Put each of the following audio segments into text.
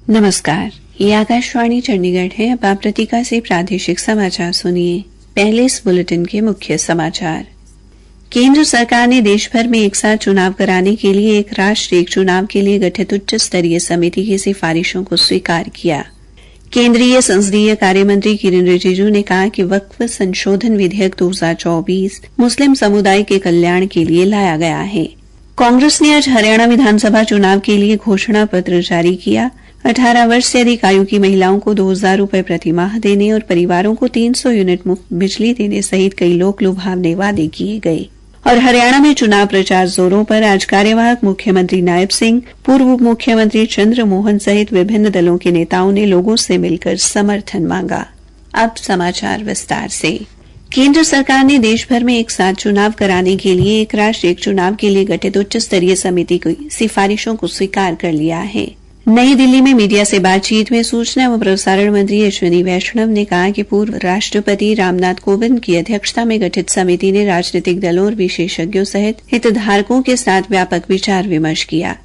नमस्कार, ये आकाशवाणी चंडीगढ़ है। अब आप प्रतीका से प्रादेशिक समाचार सुनिए। पहले इस बुलेटिन के मुख्य समाचार। केंद्र सरकार ने देश भर में एक साथ चुनाव कराने के लिए एक राष्ट्र एक चुनाव के लिए गठित उच्च स्तरीय समिति की सिफारिशों को स्वीकार किया। केंद्रीय संसदीय कार्य मंत्री किरेन रिजिजू ने कहा कि वक्फ संशोधन विधेयक 2024 मुस्लिम समुदाय के कल्याण के लिए लाया गया है। कांग्रेस ने आज हरियाणा विधानसभा चुनाव के लिए घोषणा पत्र जारी किया। 18 वर्ष से अधिक आयु की महिलाओं को 2,000 रुपए प्रति माह देने और परिवारों को 300 यूनिट मुफ्त बिजली देने सहित कई लोक लुभावने वादे किए गए। और हरियाणा में चुनाव प्रचार जोरों पर। आज कार्यवाहक मुख्यमंत्री नायब सिंह, पूर्व मुख्यमंत्री चंद्र मोहन सहित विभिन्न दलों के नेताओं ने लोगों से मिलकर समर्थन मांगा। अब समाचार विस्तार से। केंद्र सरकार ने देश भर में एक साथ चुनाव कराने के लिए एक राष्ट्र एक चुनाव के लिए गठित उच्च स्तरीय समिति की सिफारिशों को स्वीकार कर लिया है। नई दिल्ली में मीडिया से बातचीत में सूचना एवं प्रसारण मंत्री अश्विनी वैष्णव ने कहा कि पूर्व राष्ट्रपति रामनाथ कोविंद की अध्यक्षता में गठित समिति ने राजनीतिक दलों और विशेषज्ञों सहित हितधारकों के साथ व्यापक विचार विमर्श किया।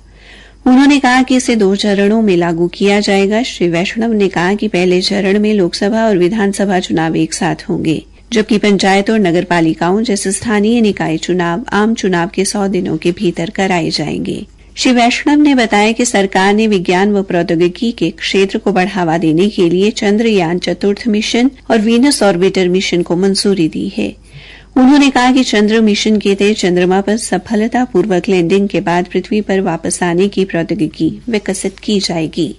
उन्होंने कहा कि इसे 2 चरणों में लागू किया जाएगा। श्री वैष्णव ने कहा कि पहले चरण में लोकसभा और विधानसभा चुनाव एक साथ होंगे, जबकि पंचायत और नगर पालिकाओं जैसे स्थानीय निकाय चुनाव आम चुनाव के 100 दिनों के भीतर कराए जाएंगे। श्री वैष्णव ने बताया कि सरकार ने विज्ञान व प्रौद्योगिकी के क्षेत्र को बढ़ावा देने के लिए चंद्रयान चतुर्थ मिशन और वीनस ऑर्बिटर मिशन को मंजूरी दी है। उन्होंने कहा कि चंद्र मिशन के तहत चंद्रमा पर सफलतापूर्वक लैंडिंग के बाद पृथ्वी पर वापस आने की प्रौद्योगिकी विकसित की जाएगी।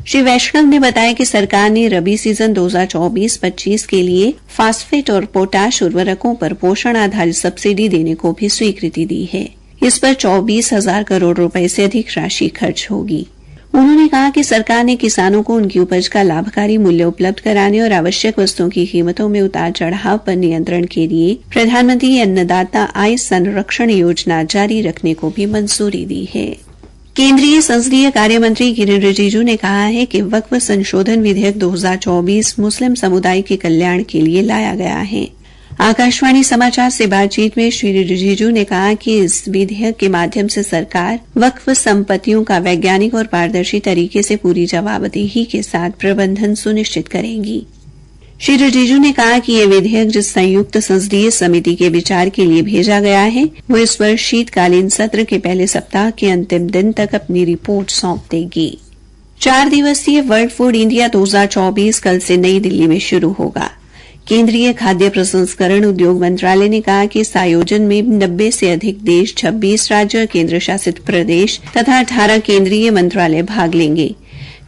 श्री वैष्णव ने बताया कि सरकार ने रबी सीजन 2024-25 के लिए फास्फेट और पोटाश उर्वरकों पर पोषण आधारित सब्सिडी देने को भी स्वीकृति दी है। इस पर 24,000 करोड़ रुपए से अधिक राशि खर्च होगी। उन्होंने कहा कि सरकार ने किसानों को उनकी उपज का लाभकारी मूल्य उपलब्ध कराने और आवश्यक वस्तुओं की कीमतों में उतार चढ़ाव पर नियंत्रण के लिए प्रधानमंत्री अन्नदाता आय संरक्षण योजना जारी रखने को भी मंजूरी दी है। केंद्रीय संसदीय कार्य मंत्री किरेन रिजिजू ने कहा है कि वक्फ संशोधन विधेयक 2024 मुस्लिम समुदाय के कल्याण के लिए लाया गया है। आकाशवाणी समाचार से बातचीत में श्री रिजिजू ने कहा कि इस विधेयक के माध्यम से सरकार वक्फ संपत्तियों का वैज्ञानिक और पारदर्शी तरीके से पूरी जवाबदेही के साथ प्रबंधन सुनिश्चित करेंगी। श्री रिजिजू ने कहा कि यह विधेयक जिस संयुक्त संसदीय समिति के विचार के लिए भेजा गया है, वो इस वर्ष शीतकालीन सत्र के पहले सप्ताह के अंतिम दिन तक अपनी रिपोर्ट सौंप देगी। 4 दिवसीय वर्ल्ड फूड इंडिया 2024 कल से नई दिल्ली में शुरू होगा। केंद्रीय खाद्य प्रसंस्करण उद्योग मंत्रालय ने कहा कि इस आयोजन में 90 से अधिक देश, 26 राज्य और केंद्र शासित प्रदेश तथा 18 केंद्रीय मंत्रालय भाग लेंगे।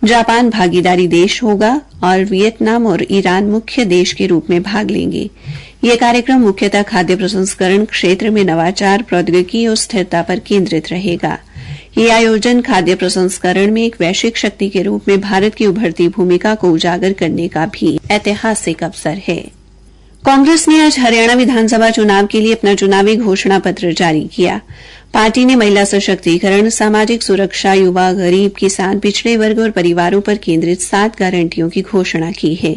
जापान भागीदारी देश होगा और वियतनाम और ईरान मुख्य देश के रूप में भाग लेंगे। यह कार्यक्रम मुख्यतः खाद्य प्रसंस्करण क्षेत्र में नवाचार, प्रौद्योगिकी और स्थिरता पर केंद्रित रहेगा। यह आयोजन खाद्य प्रसंस्करण में एक वैश्विक शक्ति के रूप में भारत की उभरती भूमिका को उजागर करने का भी ऐतिहासिक अवसर है। कांग्रेस ने आज हरियाणा विधानसभा चुनाव के लिए अपना चुनावी घोषणा पत्र जारी किया। पार्टी ने महिला सशक्तिकरण, सामाजिक सुरक्षा, युवा, गरीब, किसान, पिछड़े वर्ग और परिवारों पर केंद्रित 7 गारंटियों की घोषणा की है।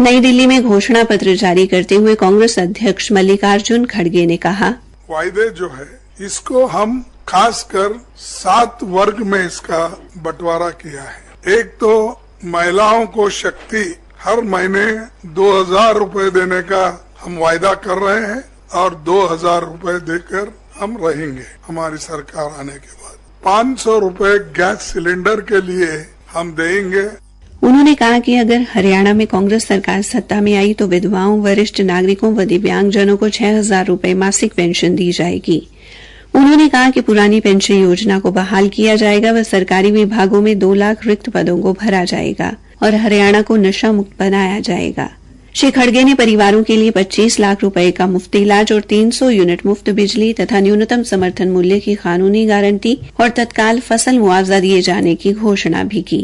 नई दिल्ली में घोषणा पत्र जारी करते हुए कांग्रेस अध्यक्ष मल्लिकार्जुन खड़गे ने कहा, वायदे जो है इसको हम खासकर 7 वर्ग में इसका बंटवारा किया है। एक तो महिलाओं को शक्ति, हर महीने 2,000 रुपए देने का हम वायदा कर रहे हैं और 2,000 रुपए देकर हम रहेंगे हमारी सरकार आने के बाद। 500 रुपए गैस सिलेंडर के लिए हम देंगे। उन्होंने कहा कि अगर हरियाणा में कांग्रेस सरकार सत्ता में आई तो विधवाओं, वरिष्ठ नागरिकों व दिव्यांगजनों को 6,000 रुपए मासिक पेंशन दी जाएगी। उन्होंने कहा कि पुरानी पेंशन योजना को बहाल किया जाएगा व सरकारी विभागों में 2 लाख रिक्त पदों को भरा जाएगा और हरियाणा को नशा मुक्त बनाया जाएगा। श्री खड़गे ने परिवारों के लिए 25 लाख रुपए का मुफ्त इलाज और 300 यूनिट मुफ्त बिजली तथा न्यूनतम समर्थन मूल्य की कानूनी गारंटी और तत्काल फसल मुआवजा दिए जाने की घोषणा भी की।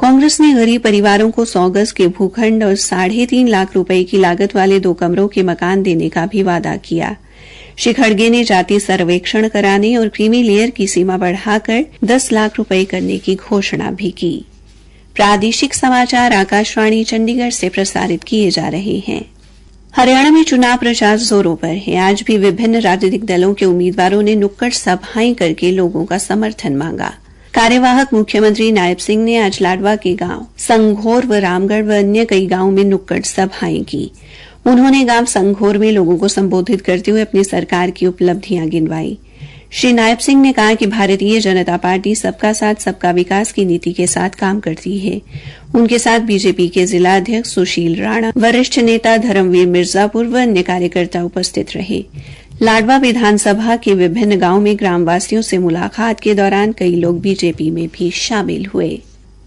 कांग्रेस ने गरीब परिवारों को 100 गज के भूखंड और 3.5 लाख रुपए की लागत वाले 2 कमरों के मकान देने का भी वादा किया। श्री खड़गे ने जाति सर्वेक्षण कराने और क्रीमी लेयर की सीमा बढ़ाकर 10 लाख रुपए करने की घोषणा भी की। प्रादेशिक समाचार आकाशवाणी चंडीगढ़ से प्रसारित किए जा रहे हैं। हरियाणा में चुनाव प्रचार जोरों पर है। आज भी विभिन्न राजनीतिक दलों के उम्मीदवारों ने नुक्कड़ सभाएं करके लोगों का समर्थन मांगा। कार्यवाहक मुख्यमंत्री नायब सिंह ने आज लाडवा के गांव संघोर व रामगढ़ व अन्य कई गांवों में नुक्कड़ सभाएं की। उन्होंने गांव संघोर में लोगों को संबोधित करते हुए अपनी सरकार की उपलब्धियां गिनवाई। श्री नायब सिंह ने कहा कि भारतीय जनता पार्टी सबका साथ सबका विकास की नीति के साथ काम करती है। उनके साथ बीजेपी के जिला अध्यक्ष सुशील राणा, वरिष्ठ नेता धर्मवीर मिर्जापुर व अन्य कार्यकर्ता उपस्थित रहे। लाडवा विधानसभा के विभिन्न गांवों में ग्रामवासियों से मुलाकात के दौरान कई लोग बीजेपी में भी शामिल हुए।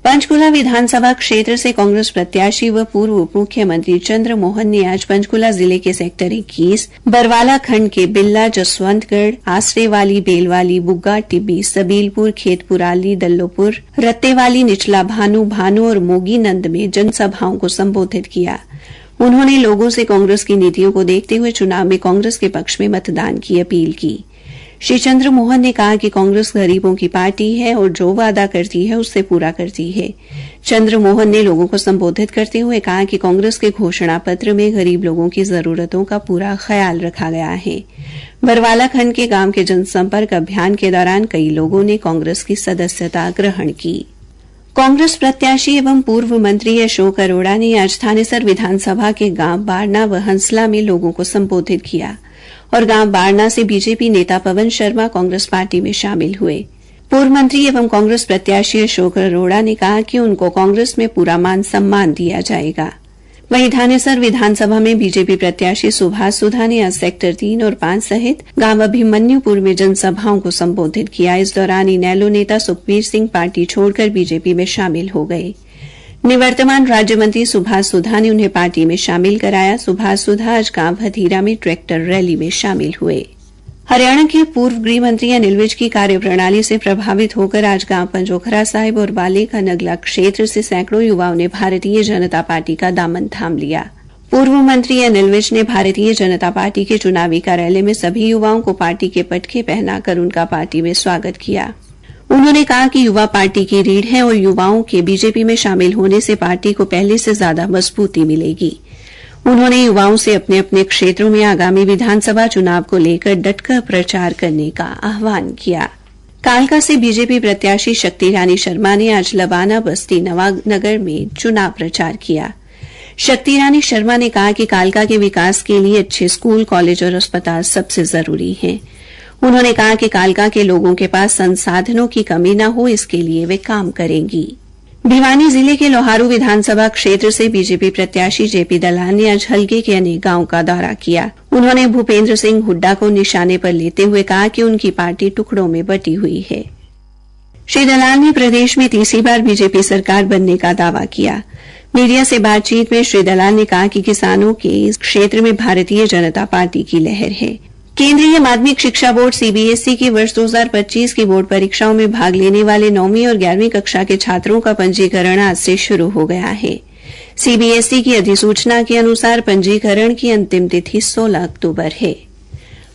पंचकुला विधानसभा क्षेत्र से कांग्रेस प्रत्याशी व पूर्व उप मुख्यमंत्री चंद्र मोहन ने आज पंचकुला जिले के सेक्टर 21 बरवाला खंड के बिल्ला, जसवंतगढ़, आसरेवाली, बेलवाली, बुग्गा, टिब्बी, सबीलपुर, खेतपुराली, दल्लोपुर, रत्तेवाली, निचला भानु और मोगीनंद में जनसभाओं को संबोधित किया। उन्होंने लोगों से कांग्रेस की नीतियों को देखते हुए चुनाव में कांग्रेस के पक्ष में मतदान की अपील की। श्री चंद्र मोहन ने कहा कि कांग्रेस गरीबों की पार्टी है और जो वादा करती है उससे पूरा करती है। चंद्र मोहन ने लोगों को संबोधित करते हुए कहा कि कांग्रेस के घोषणा पत्र में गरीब लोगों की जरूरतों का पूरा ख्याल रखा गया है। बरवाला खंड के गांव के जनसंपर्क अभियान के दौरान कई लोगों ने कांग्रेस की सदस्यता ग्रहण की। कांग्रेस प्रत्याशी एवं पूर्व मंत्री अशोक अरोड़ा ने आज थानेसर विधानसभा के गांव बारना व हंसला में लोगों को संबोधित किया और गांव बारना से बीजेपी नेता पवन शर्मा कांग्रेस पार्टी में शामिल हुए। पूर्व मंत्री एवं कांग्रेस प्रत्याशी अशोक अरोड़ा ने कहा कि उनको कांग्रेस में पूरा मान सम्मान दिया जाएगा। वहीं थानेसर विधानसभा में बीजेपी प्रत्याशी सुभाष सुधा ने आज सेक्टर 3 और 5 सहित गांव अभिमन्युपुर में जनसभाओं को संबोधित किया। इस दौरान इनेलो नेता सुखबीर सिंह पार्टी छोड़कर बीजेपी में शामिल हो गए। निवर्तमान राज्य मंत्री सुभाष सुधा ने उन्हें पार्टी में शामिल कराया। सुभाष सुधा आज गांव हथीरा में ट्रैक्टर रैली में शामिल हुए। हरियाणा के पूर्व गृह मंत्री अनिल विज की कार्यप्रणाली से प्रभावित होकर आज गांव पंजोखरा साहिब और बाले का नगला क्षेत्र से सैकड़ों युवाओं ने भारतीय जनता पार्टी का दामन थाम लिया। पूर्व मंत्री अनिल विज ने भारतीय जनता पार्टी के चुनावी कार्यालय में सभी युवाओं को पार्टी के पटखे पहनाकर उनका पार्टी में स्वागत किया। उन्होंने कहा कि युवा पार्टी की रीढ़ है और युवाओं के बीजेपी में शामिल होने से पार्टी को पहले से ज्यादा मजबूती मिलेगी। उन्होंने युवाओं से अपने अपने क्षेत्रों में आगामी विधानसभा चुनाव को लेकर डटकर प्रचार करने का आह्वान किया। कालका से बीजेपी प्रत्याशी शक्ति रानी शर्मा ने आज लवाना, बस्ती, नवानगर में चुनाव प्रचार किया। शक्ति रानी शर्मा ने कहा कि कालका के विकास के लिए अच्छे स्कूल, कॉलेज और अस्पताल सबसे जरूरी हैं। उन्होंने कहा कि कालका के लोगों के पास संसाधनों की कमी न हो, इसके लिए वे काम करेंगी। भिवानी जिले के लोहारू विधानसभा क्षेत्र से बीजेपी प्रत्याशी जेपी दलाल ने आज हलके के अनेक गांवों का दौरा किया। उन्होंने भूपेंद्र सिंह हुड्डा को निशाने पर लेते हुए कहा कि उनकी पार्टी टुकड़ों में बटी हुई है। श्री दलाल ने प्रदेश में तीसरी बार बीजेपी सरकार बनने का दावा किया। मीडिया से बातचीत में श्री दलाल ने कहा कि किसानों के इस क्षेत्र में भारतीय जनता पार्टी की लहर है। केंद्रीय माध्यमिक शिक्षा बोर्ड सीबीएसई की वर्ष 2025 की बोर्ड परीक्षाओं में भाग लेने वाले 9वीं और 11वीं कक्षा के छात्रों का पंजीकरण आज से शुरू हो गया है। सीबीएसई की अधिसूचना के अनुसार पंजीकरण की अंतिम तिथि 16 अक्टूबर है।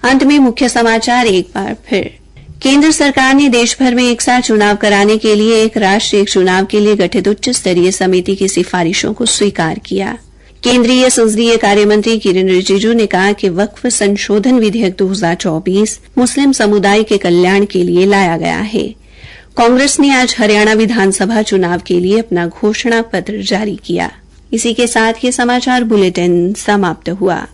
अंत में मुख्य समाचार एक बार फिर। केंद्र सरकार ने देश भर में एक साथ चुनाव कराने के लिए एक राष्ट्र एक चुनाव के लिए गठित उच्च स्तरीय समिति की सिफारिशों को स्वीकार किया। केंद्रीय संसदीय कार्य मंत्री किरेन रिजिजू ने कहा कि वक्फ संशोधन विधेयक 2024 मुस्लिम समुदाय के कल्याण के लिए लाया गया है। कांग्रेस ने आज हरियाणा विधानसभा चुनाव के लिए अपना घोषणा पत्र जारी किया। इसी के साथ ये समाचार बुलेटिन समाप्त हुआ।